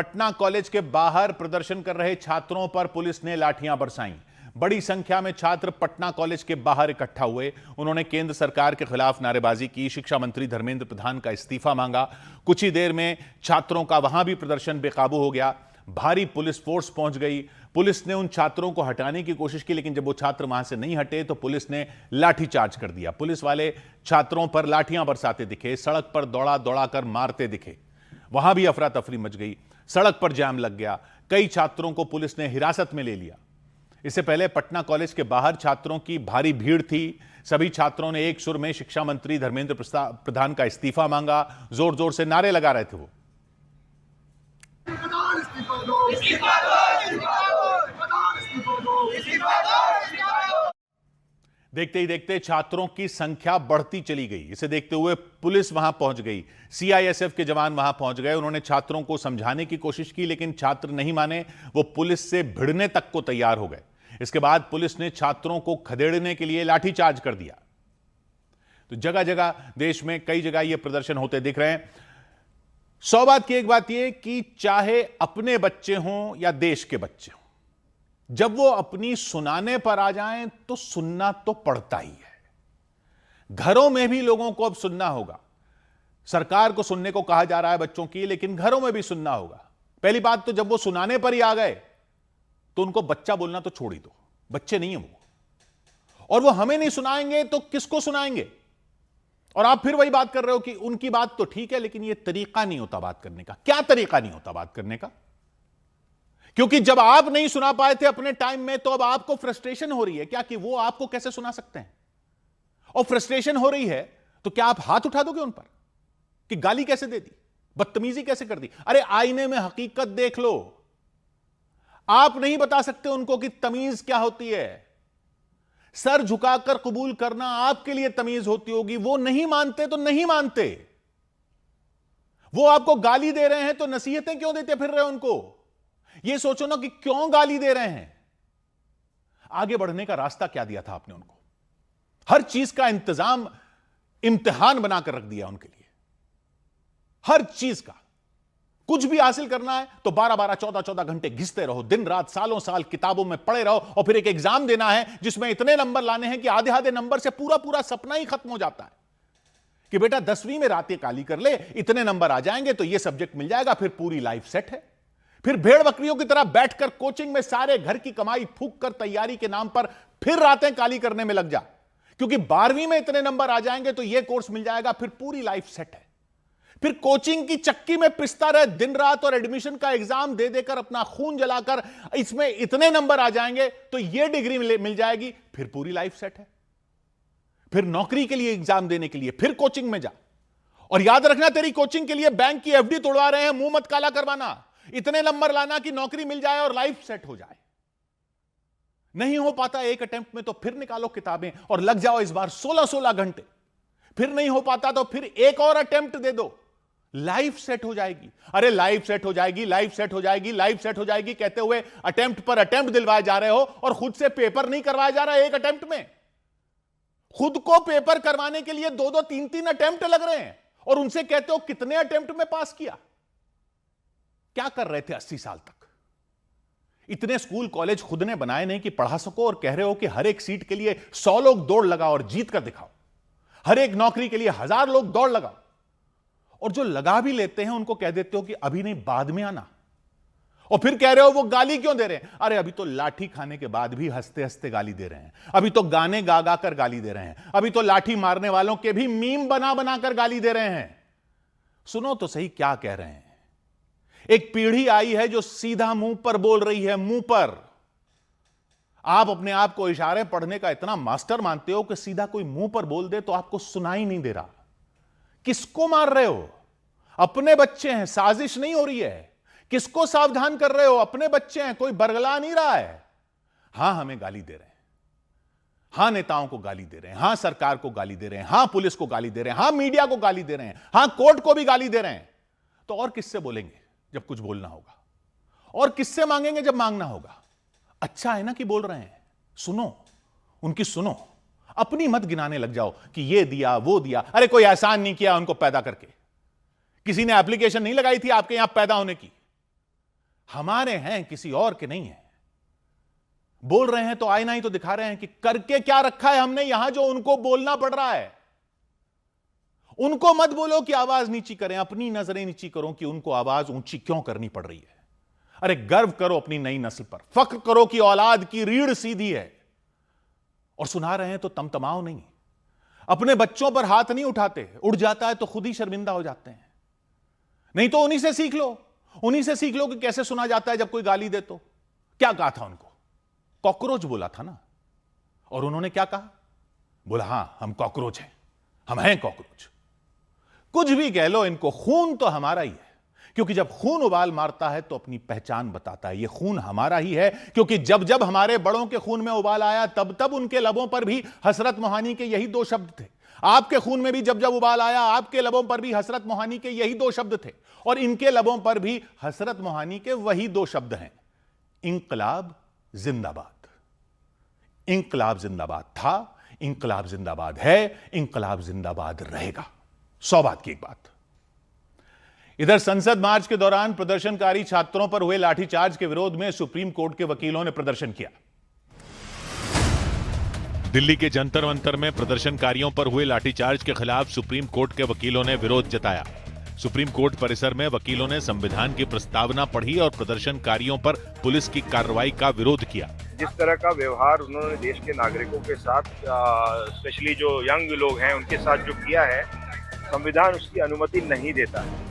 Patna college के बाहर प्रदर्शन कर रहे छात्रों पर पुलिस ने लाठियां बरसाईं। बड़ी संख्या में छात्र पटना कॉलेज के बाहर इकट्ठा हुए। उन्होंने केंद्र सरकार के खिलाफ नारेबाजी की। शिक्षा मंत्री धर्मेंद्र प्रधान का इस्तीफा मांगा। कुछ ही देर में छात्रों का वहां भी प्रदर्शन बेकाबू हो गया। भारी पुलिस फोर्स पहुंच गई। पुलिस ने उन छात्रों को हटाने की कोशिश की, लेकिन जब वो छात्र वहां से नहीं हटे तो पुलिस ने लाठीचार्ज कर दिया। पुलिस वाले छात्रों पर लाठियां बरसाते दिखे, सड़क पर दौड़ा दौड़ा कर मारते दिखे। वहां भी अफरा तफरी मच गई, सड़क पर जाम लग गया। कई छात्रों को पुलिस ने हिरासत में ले लिया। इससे पहले पटना कॉलेज के बाहर छात्रों की भारी भीड़ थी। सभी छात्रों ने एक सुर में शिक्षा मंत्री धर्मेंद्र प्रधान का इस्तीफा मांगा। जोर जोर से नारे लगा रहे थे वो। देखते ही देखते छात्रों की संख्या बढ़ती चली गई। इसे देखते हुए पुलिस वहां पहुंच गई। सीआईएसएफ के जवान वहां पहुंच गए। उन्होंने छात्रों को समझाने की कोशिश की, लेकिन छात्र नहीं माने। वो पुलिस से भिड़ने तक को तैयार हो गए। इसके बाद पुलिस ने छात्रों को खदेड़ने के लिए लाठीचार्ज कर दिया। तो जगह जगह देश में कई जगह ये प्रदर्शन होते दिख रहे हैं। 100 बात की एक बात यह कि चाहे अपने बच्चे हों या देश के बच्चे हों, जब वो अपनी सुनाने पर आ जाएं तो सुनना तो पड़ता ही है। घरों में भी लोगों को अब सुनना होगा। सरकार को सुनने को कहा जा रहा है बच्चों की, लेकिन घरों में भी सुनना होगा। पहली बात तो जब वो सुनाने पर ही आ गए तो उनको बच्चा बोलना तो छोड़ ही दो, बच्चे नहीं है वो। और वो हमें नहीं सुनाएंगे तो किसको सुनाएंगे? और आप फिर वही बात कर रहे हो कि उनकी बात तो ठीक है, लेकिन ये तरीका नहीं होता बात करने का। क्या तरीका नहीं होता बात करने का? क्योंकि जब आप नहीं सुना पाए थे अपने टाइम में, तो अब आपको फ्रस्ट्रेशन हो रही है क्या कि वो आपको कैसे सुना सकते हैं? और फ्रस्ट्रेशन हो रही है तो क्या आप हाथ उठा दोगे उन पर कि गाली कैसे दे दी, बदतमीजी कैसे कर दी? अरे आईने में हकीकत देख लो। आप नहीं बता सकते उनको कि तमीज क्या होती है। सर झुकाकर कबूल करना आपके लिए तमीज होती होगी। वो नहीं मानते तो नहीं मानते। वो आपको गाली दे रहे हैं तो नसीहतें क्यों देते फिर रहे उनको? ये सोचो ना कि क्यों गाली दे रहे हैं। आगे बढ़ने का रास्ता क्या दिया था आपने उनको? हर चीज का इंतजाम, इम्तिहान बनाकर रख दिया उनके लिए। हर चीज का कुछ भी हासिल करना है तो 12-12, 14-14 घंटे घिसते रहो, दिन रात, सालों साल किताबों में पढ़े रहो। और फिर एक एग्जाम देना है जिसमें इतने नंबर लाने हैं कि आधे आधे नंबर से पूरा पूरा सपना ही खत्म हो जाता है कि बेटा 10वीं में रातें काली कर ले, इतने नंबर आ जाएंगे तो यह सब्जेक्ट मिल जाएगा, फिर पूरी लाइफ सेट है। फिर भेड़ बकरियों की तरह बैठकर कोचिंग में सारे घर की कमाई फूंक कर तैयारी के नाम पर फिर रातें काली करने में लग जा, क्योंकि 12वीं में इतने नंबर आ जाएंगे तो यह कोर्स मिल जाएगा, फिर पूरी लाइफ सेट है। फिर कोचिंग की चक्की में पिसता रहे दिन रात और एडमिशन का एग्जाम दे देकर अपना खून जलाकर इसमें इतने नंबर आ जाएंगे तो यह डिग्री मिल जाएगी, फिर पूरी लाइफ सेट है। फिर नौकरी के लिए एग्जाम देने के लिए फिर कोचिंग में जा। और याद रखना, तेरी कोचिंग के लिए बैंक की एफडी तोड़वा रहे हैं, मुंह मत काला करवाना। इतने नंबर लाना कि नौकरी मिल जाए और लाइफ सेट हो जाए। नहीं हो पाता एक अटेम्प्ट में तो फिर निकालो किताबें और लग जाओ इस बार 16-16 घंटे। फिर नहीं हो पाता तो फिर एक और अटेम्प्ट दे दो, लाइफ सेट हो जाएगी। अरे लाइफ सेट हो जाएगी, लाइफ सेट हो जाएगी, लाइफ सेट हो जाएगी कहते हुए अटेम्प्ट पर अटेम्प्ट दिलवाए जा रहे हो और खुद से पेपर नहीं करवाया जा रहा है एक अटेम्प्ट में। खुद को पेपर करवाने के लिए 2-2, 3-3 अटेम्प्ट लग रहे हैं और उनसे कहते हो कितने अटेम्प्ट में पास किया। क्या कर रहे थे 80 साल तक? इतने स्कूल कॉलेज खुद ने बनाए नहीं कि पढ़ा सको, और कह रहे हो कि हर एक सीट के लिए 100 लोग दौड़ लगाओ और जीत कर दिखाओ। हर एक नौकरी के लिए 1000 लोग दौड़ लगाओ, और जो लगा भी लेते हैं उनको कह देते हो कि अभी नहीं, बाद में आना। और फिर कह रहे हो वो गाली क्यों दे रहे हैं? अरे अभी तो लाठी खाने के बाद भी हंसते हंसते गाली दे रहे हैं। अभी तो गाने गा गा कर गाली दे रहे हैं। अभी तो लाठी मारने वालों के भी मीम बना बना कर गाली दे रहे हैं। सुनो तो सही क्या कह रहे हैं। एक पीढ़ी आई है जो सीधा मुंह पर बोल रही है, मुंह पर। आप अपने आप को इशारे पढ़ने का इतना मास्टर मानते हो कि सीधा कोई मुंह पर बोल दे तो आपको सुनाई नहीं दे रहा। किसको मार रहे हो? अपने बच्चे हैं, साजिश नहीं हो रही है। किसको सावधान कर रहे हो? अपने बच्चे हैं, कोई बरगला नहीं रहा है। हां हमें गाली दे रहे हैं, हां नेताओं को गाली दे रहे हैं, हां सरकार को गाली दे रहे हैं, हां पुलिस को गाली दे रहे हैं, हां मीडिया को गाली दे रहे हैं, हां कोर्ट को भी गाली दे रहे हैं। तो और किससे बोलेंगे जब कुछ बोलना होगा? और किससे मांगेंगे जब मांगना होगा? अच्छा है ना कि बोल रहे हैं, सुनो उनकी, सुनो। अपनी मत गिनाने लग जाओ कि ये दिया वो दिया। अरे कोई एहसान नहीं किया उनको पैदा करके। किसी ने एप्लीकेशन नहीं लगाई थी आपके यहां पैदा होने की। हमारे हैं, किसी और के नहीं है। बोल रहे हैं तो आईना ही तो दिखा रहे हैं कि करके क्या रखा है हमने यहां जो उनको बोलना पड़ रहा है। उनको मत बोलो कि आवाज नीची करें, अपनी नजरें नीची करो कि उनको आवाज ऊंची क्यों करनी पड़ रही है। अरे गर्व करो अपनी नई नस्ल पर, फख्र करो कि औलाद की रीढ़ सीधी है। और सुना रहे हैं तो तमतमाओ नहीं, अपने बच्चों पर हाथ नहीं उठाते, उड़ जाता है तो खुद ही शर्मिंदा हो जाते हैं। नहीं तो उन्हीं से सीख लो, उन्हीं से सीख लो कि कैसे सुना जाता है जब कोई गाली दे। तो क्या कहा था उनको? कॉकरोच बोला था ना। और उन्होंने क्या कहा? बोला हां हम कॉकरोच हैं, हम हैं कॉकरोच। कुछ भी कह लो, इनको खून तो हमारा ही है, क्योंकि जब खून उबाल मारता है तो अपनी पहचान बताता है। यह खून हमारा ही है, क्योंकि जब जब हमारे बड़ों के खून में उबाल आया तब तब उनके लबों पर भी हसरत मोहानी के यही दो शब्द थे। आपके खून में भी जब जब उबाल आया आपके लबों पर भी हसरत मोहानी के यही दो शब्द थे, और इनके लबों पर भी हसरत मोहानी के वही दो शब्द हैं, इंकलाब जिंदाबाद। इंकलाब जिंदाबाद था, इंकलाब जिंदाबाद है, इंकलाब जिंदाबाद रहेगा। 100 बात की एक बात। इधर संसद मार्च के दौरान प्रदर्शनकारी छात्रों पर हुए लाठीचार्ज के विरोध में सुप्रीम कोर्ट के वकीलों ने प्रदर्शन किया। दिल्ली के जंतर मंतर में प्रदर्शनकारियों पर हुए लाठीचार्ज के खिलाफ सुप्रीम कोर्ट के वकीलों ने विरोध जताया। सुप्रीम कोर्ट परिसर में वकीलों ने संविधान की प्रस्तावना पढ़ी और प्रदर्शनकारियों पर पुलिस की कार्रवाई का विरोध किया। जिस तरह का व्यवहार उन्होंने देश के नागरिकों के साथ, स्पेशली जो यंग लोग हैं उनके साथ जो किया है, संविधान उसकी अनुमति नहीं देता है।